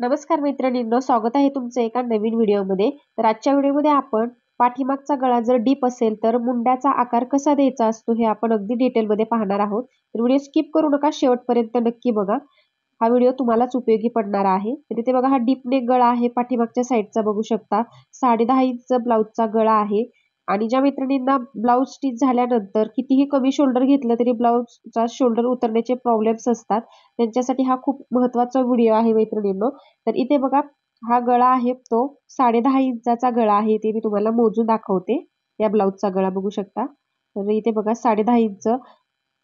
नमस्कार मैत्रिणींनो, स्वागत आहे तुमचं एका नवीन व्हिडिओमध्ये. तर आजच्या व्हिडिओमध्ये आपण पाठीमागचा गळा जर डीप असेल तर मुंड्याचा आकार कसा द्यायचा असतो हे आपण अगदी डिटेलमध्ये पाहणार आहोत. तर व्हिडिओ स्किप करू नका, शेवटपर्यंत नक्की बघा. हा व्हिडिओ तुम्हालाच उपयोगी पडणार आहे. तर इथे बघा, हा डीप नेक गळा आहे, पाठीमागच्या साईडचा बघू शकता. 10.5 इंच ब्लाउजचा गळा आहे. आणि ज्या मैत्रिणींना ब्लाउज स्टिच झाल्यानंतर कितीही कमी शोल्डर घेतलं तरी ब्लाउजचा शोल्डर उतरण्याचे प्रॉब्लेम्स असतात, त्यांच्यासाठी हा खूप महत्त्वाचा व्हिडिओ आहे मैत्रिणींनो. तर इथे बघा, हा गळा आहे तो 10.5 इंचाचा गळा आहे. ते मी तुम्हाला मोजून दाखवते. या ब्लाउजचा गळा बघू शकता. तर इथे बघा, 10.5 इंच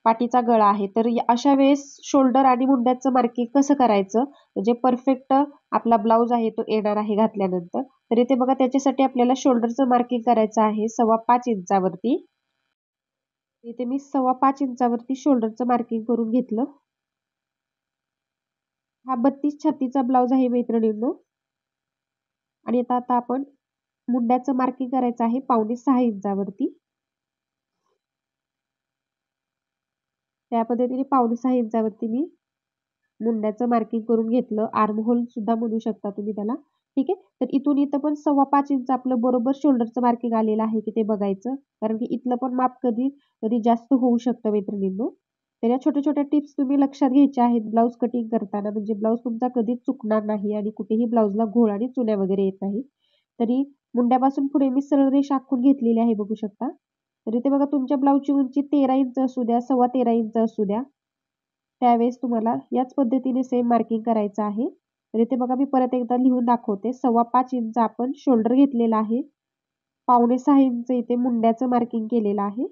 पाठीचा गळा आहे. तर अशा वेळेस शोल्डर आणि मुंड्याचं मार्किंग कसं करायचं, म्हणजे परफेक्ट आपला ब्लाउज आहे तो येणार आहे घातल्यानंतर. तर इथे बघा, त्याच्यासाठी आपल्याला शोल्डरचं मार्किंग करायचं आहे 5.25 इंचावरती. इथे मी 5.25 इंचावरती शोल्डरचं मार्किंग करून घेतलं. हा 32 छातीचा ब्लाउज आहे मैत्रिणींनो. आणि आता आपण मुंड्याचं मार्किंग करायचं आहे 5.25 इंचावरती. त्या पद्धतीने 5.25 इंचावरती मी मुंड्याचं मार्किंग करून घेतलं. आर्म होल सुद्धा म्हणू शकता तुम्ही त्याला. ठीक आहे. तर इथून इथं पण 5.25 इंच आपलं बरोबर शोल्डरचं मार्किंग आलेलं आहे की ते बघायचं. कारण की इथलं पण माप कधी कधी जास्त होऊ शकतं मैत्रिणींनो. तर या छोट्या छोट्या टिप्स तुम्ही लक्षात घ्यायच्या आहेत ब्लाऊज कटिंग करताना, म्हणजे ब्लाऊज तुमचा कधीच चुकणार नाही आणि कुठेही ब्लाऊजला घोळ आणि चुन्या वगैरे येत नाही. तरी मुंड्यापासून पुढे मी सरळ रेष आखून घेतलेली आहे बघू शकता. तर इथे बघा, तुमच्या ब्लाऊजची उंची 13 इंच असू द्या, 13.25 इंच असू द्या, त्यावेळेस तुम्हाला याच पद्धतीने सेम मार्किंग करायचं आहे. तर इथे बघा, मी परत एकदा लिहून दाखवते. 5.25 इंच आपण शोल्डर घेतलेला आहे. 5.25 इंच इथे मुंड्याचं मार्किंग केलेलं आहे.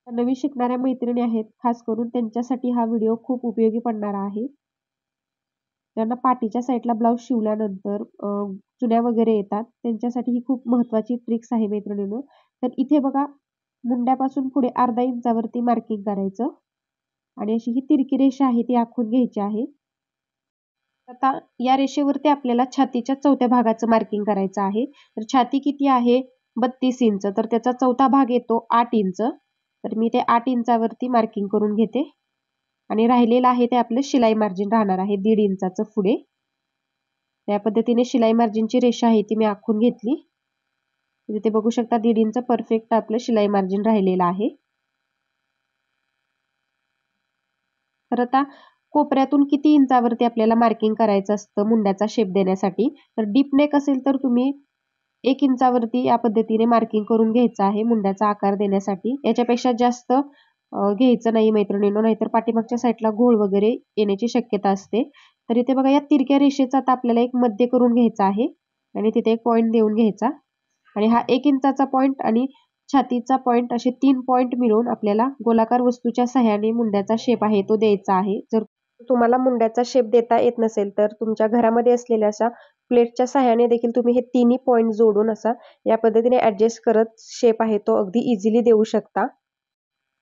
नवीन शिकणाऱ्या मैत्रिणी आहेत, खास करून त्यांच्यासाठी हा व्हिडिओ खूप उपयोगी पडणार आहे. ज्यांना पाठीच्या साईडला ब्लाऊज शिवल्यानंतर चुन्या वगैरे येतात, त्यांच्यासाठी ही खूप महत्त्वाची ट्रिक्स आहे मैत्रिणींनो. तर इथे बघा, मुंड्यापासून पुढे अर्धा इंचावरती मार्किंग करायचं आणि अशी ही तिरकी रेषा आहे ती आखून घ्यायची आहे. आता या रेषेवरती आपल्याला छातीच्या चौथ्या भागाचं मार्किंग करायचं आहे. तर छाती किती आहे? 32 इंच. तर त्याचा चौथा भाग येतो 8 इंच. तर मी ते 8 इंचावरती मार्किंग करून घेते. आणि राहिलेलं आहे ते आपलं शिलाई मार्जिन राहणार आहे 1.5 इंचाचं पुढे. त्या पद्धतीने शिलाई मार्जिनची रेषा आहे ती मी आखून घेतली. इथे बघू शकता 1.5 इंच परफेक्ट आपलं शिलाई मार्जिन राहिलेलं आहे. तर आता कोपऱ्यातून किती इंचावरती आपल्याला मार्किंग करायचं असतं मुंड्याचा शेप देण्यासाठी. तर डीप नेक असेल तर तुम्ही 1 इंचावरती या पद्धतीने मार्किंग करून घ्यायचं आहे मुंड्याचा आकार देण्यासाठी. याच्यापेक्षा जास्त घ्यायचं नाही मैत्रिणींनो, नाहीतर पाठीमागच्या साईडला घोळ वगैरे येण्याची शक्यता असते. तर इथे बघा, या तिरक्या रेषेचा आता आपल्याला एक मध्य करून घ्यायचा आहे आणि तिथे एक पॉइंट देऊन घ्यायचा. आणि हा 1 इंचाचा पॉइंट आणि छातीचा पॉइंट असे 3 पॉइंट मिळून आपल्याला गोलाकार वस्तूच्या सहाय्याने मुंड्याचा शेप आहे तो द्यायचा आहे. जर तुम्हाला मुंड्याचा शेप देता येत नसेल तर तुमच्या घरामध्ये असलेल्या अशा प्लेटच्या सहाय्याने देखील तुम्ही हे तिन्ही पॉइंट जोडून असा या पद्धतीने ऍडजस्ट करत शेप आहे तो अगदी इझिली देऊ शकता.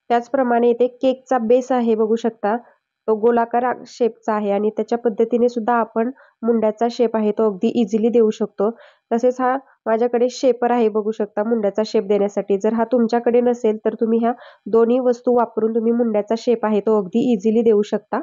त्याचप्रमाणे इथे केकचा बेस आहे बघू शकता. तो गोलाकार शेपचा आहे आणि त्याच्या पद्धतीने सुद्धा आपण मुंड्याचा शेप आहे तो अगदी इझिली देऊ शकतो. तसेच हा माझ्याकडे शेपर आहे बघू शकता मुंड्याचा शेप देण्यासाठी. जर हा तुमच्याकडे नसेल तर तुम्ही ह्या दोन्ही वस्तू वापरून तुम्ही मुंड्याचा शेप आहे तो अगदी इझिली देऊ शकता.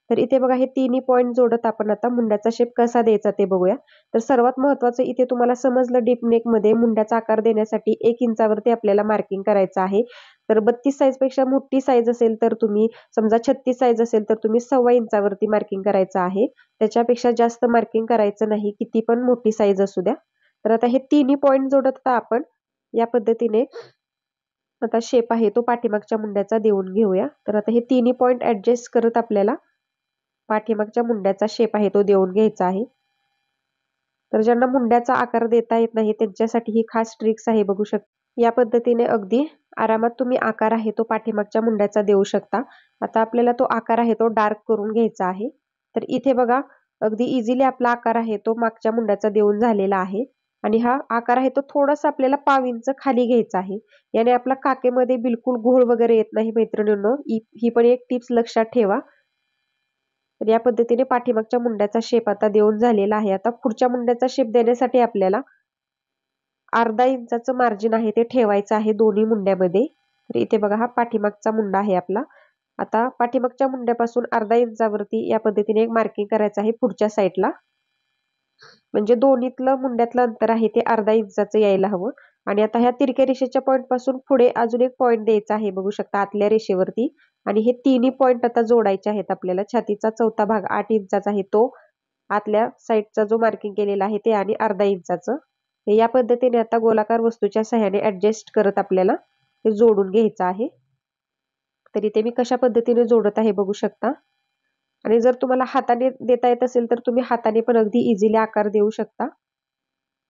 तर इथे बघा, हे तिन्ही पॉइंट जोडत आपण आता मुंड्याचा शेप कसा द्यायचा ते बघूया. तर सर्वात महत्त्वाचं इथे तुम्हाला समजलं, डीप नेकमध्ये मुंड्याचा आकार देण्यासाठी 1 इंचावरती आपल्याला मार्किंग करायचं आहे. तर 32 साईजपेक्षा मोठी साईज असेल तर तुम्ही, समजा 36 साईज असेल तर तुम्ही 1.25 इंचावरती मार्किंग करायचं आहे. त्याच्यापेक्षा जास्त मार्किंग करायचं नाही, किती पण मोठी साईज असू द्या. तर आता हे तिन्ही पॉइंट जोडत आता आपण या पद्धतीने आता शेप आहे तो पाठीमागच्या मुंड्याचा देऊन घेऊया. तर आता हे तिन्ही पॉइंट ऍडजस्ट करत आपल्याला पाठीमागच्या मुंड्याचा शेप आहे तो देऊन घ्यायचा आहे. तर ज्यांना मुंड्याचा आकार देता येत नाही त्यांच्यासाठी ही खास ट्रिक्स आहे बघू शकता. या पद्धतीने अगदी आरामात तुम्ही आकार आहे तो पाठीमागच्या मुंड्याचा देऊ शकता. आता आपल्याला तो आकार आहे तो डार्क करून घ्यायचा आहे. तर इथे बघा, अगदी इझिली आपला आकार आहे तो मागच्या मुंड्याचा देऊन झालेला आहे. आणि हा आकार आहे तो थोडासा आपल्याला 1/2 इंच खाली घ्यायचा आहे. याने आपला काकेमध्ये बिलकुल घोळ वगैरे येत नाही मैत्रिणींनो. ही पण एक टिप्स लक्षात ठेवा. तर या पद्धतीने पाठीमागच्या मुंड्याचा शेप आता देऊन झालेला आहे. आता पुढच्या मुंड्याचा शेप देण्यासाठी आपल्याला अर्धा इंचाचं मार्जिन आहे ते ठेवायचं आहे दोन्ही मुंड्यामध्ये. तर इथे बघा, हा पाठीमागचा मुंडा आहे आपला. आता पाठीमागच्या मुंड्यापासून अर्धा इंचावरती या पद्धतीने एक मार्किंग करायचं आहे पुढच्या साईडला. म्हणजे दोन्हीतलं मुंड्यातलं अंतर आहे ते अर्धा इंचाचं यायला हवं. आणि आता ह्या तिरक्या रेषेच्या पॉईंट पासून पुढे अजून एक पॉईंट द्यायचा आहे, बघू शकता आतल्या रेषेवरती. आणि हे तिन्ही पॉईंट आता जोडायचे आहेत आपल्याला. छातीचा चौथा भाग 8 इंचाचा आहे तो, आतल्या साईडचा जो मार्किंग केलेला आहे ते, आणि अर्धा इंचाचं. या पद्धतीने आता गोलाकार वस्तूच्या सहाय्याने ऍडजस्ट करत आपल्याला हे जोडून घ्यायचं आहे. तर इथे मी कशा पद्धतीने जोडत आहे बघू शकता. आणि जर तुम्हाला हाताने देता येत असेल तर तुम्ही हाताने पण अगदी इझिली आकार देऊ शकता.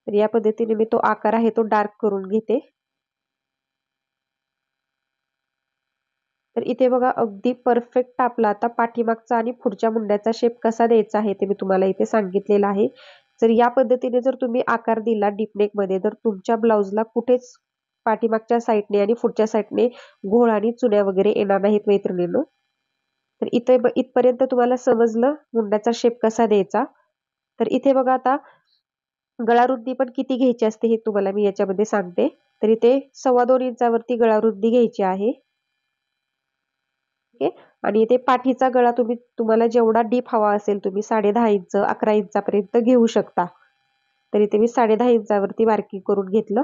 तर या पद्धतीने मी तो आकार आहे तो डार्क करून घेते. तर इथे बघा अगदी परफेक्ट आपला आता पाठीमागचा आणि पुढच्या मुंड्याचा शेप कसा द्यायचा आहे ते मी तुम्हाला इथे सांगितलेलं आहे. जर या पद्धतीने जर तुम्ही आकार दिला डीप नेक मध्ये, तर तुमच्या ब्लाउजला कुठेच पाठीमागच्या साईडने आणि पुढच्या साईडने घोळ आणि चुन्या वगैरे येणार नाहीत मैत्रिणींनो. तर इथे इथपर्यंत तुम्हाला समजलं मुंड्याचा शेप कसा द्यायचा. तर इथे बघा आता गळारुंदी पण किती घ्यायची असते हे तुम्हाला मी याच्यामध्ये सांगते. तर इथे 2.25 इंचावरती गळारुंदी घ्यायची आहे. ओके. आणि इथे पाठीचा गळा तुम्हाला जेवढा डीप हवा असेल तुम्ही 10.5 इंच 11 इंचापर्यंत घेऊ शकता. तर इथे मी 10.5 इंचावरती मार्किंग करून घेतलं.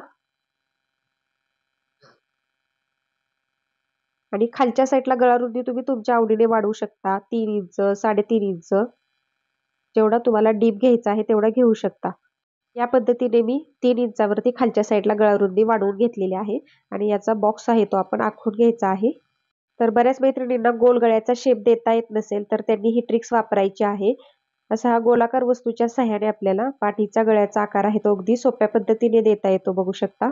आणि खालच्या साईडला गळारुंदी तुम्ही तुमच्या आवडीने वाढवू शकता. 3 इंच 3.5 इंच जेवढा तुम्हाला डीप घ्यायचा आहे तेवढा घेऊ शकता. या पद्धतीने मी 3 इंचावरती खालच्या साईडला गळारुंदी वाढवून घेतलेली आहे. आणि याचा बॉक्स आहे तो आपण आखून घ्यायचा आहे. तर बऱ्याच मैत्रिणींना गोल गळ्याचा शेप देता येत नसेल तर त्यांनी ही ट्रिक्स वापरायची आहे. असा हा गोलाकार वस्तूच्या सहाय्याने आपल्याला पाठीचा गळ्याचा आकार आहे तो अगदी सोप्या पद्धतीने देता येतो, बघू शकता.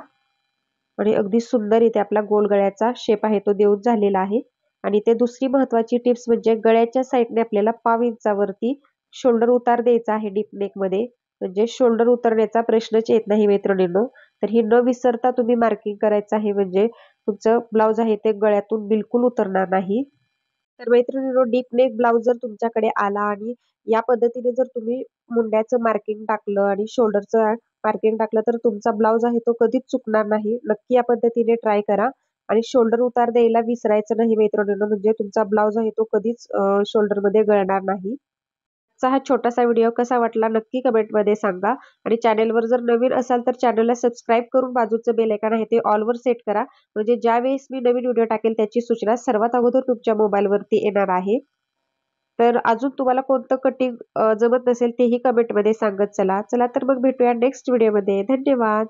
आणि अगदी सुंदर इथे आपला गोल गळ्याचा शेप आहे तो देऊन झालेला आहे. आणि ते दुसरी महत्वाची टिप्स म्हणजे गळ्याच्या साईडने आपल्याला 1/2 इंचावरती शोल्डर उतार द्यायचा आहे डीप नेक मध्ये. म्हणजे शोल्डर उतरण्याचा प्रश्नच येत नाही मैत्रिणींनो. तर ही न विसरता तुम्ही मार्किंग करायचं आहे, म्हणजे तुमचं ब्लाउज आहे ते गळ्यातून बिलकुल उतरणार नाही. तर मैत्रिणींनो, डीप नेक ब्लाउज जर तुमच्याकडे आला आणि या पद्धतीने जर तुम्ही मुंड्याचं मार्किंग टाकलं आणि शोल्डरचं मार्किंग टाकलं तर तुमचा ब्लाउज आहे तो कधीच चुकणार नाही. नक्की या पद्धतीने ट्राय करा. आणि शोल्डर उतार द्यायला विसरायचं नाही मैत्रिणींनो, म्हणजे तुमचा ब्लाउज आहे तो कधीच शोल्डरमध्ये गळणार नाही. आजचा हा छोटासा व्हिडिओ कसा वाटला नक्की कमेंटमध्ये सांगा. आणि चॅनलवर जर नवीन असाल तर चॅनलला सबस्क्राईब करून बाजूचं बेल आयकॉन आहे ते ऑलवर सेट करा. म्हणजे ज्यावेळेस मी नवीन व्हिडिओ टाकेल त्याची सूचना सर्वात अगोदर तुमच्या मोबाईलवरती येणार आहे. तर अजून तुम्हाला कोणतं कटिंग जमत नसेल तेही कमेंटमध्ये सांगत चला. चला तर मग भेटूया नेक्स्ट व्हिडिओमध्ये. धन्यवाद.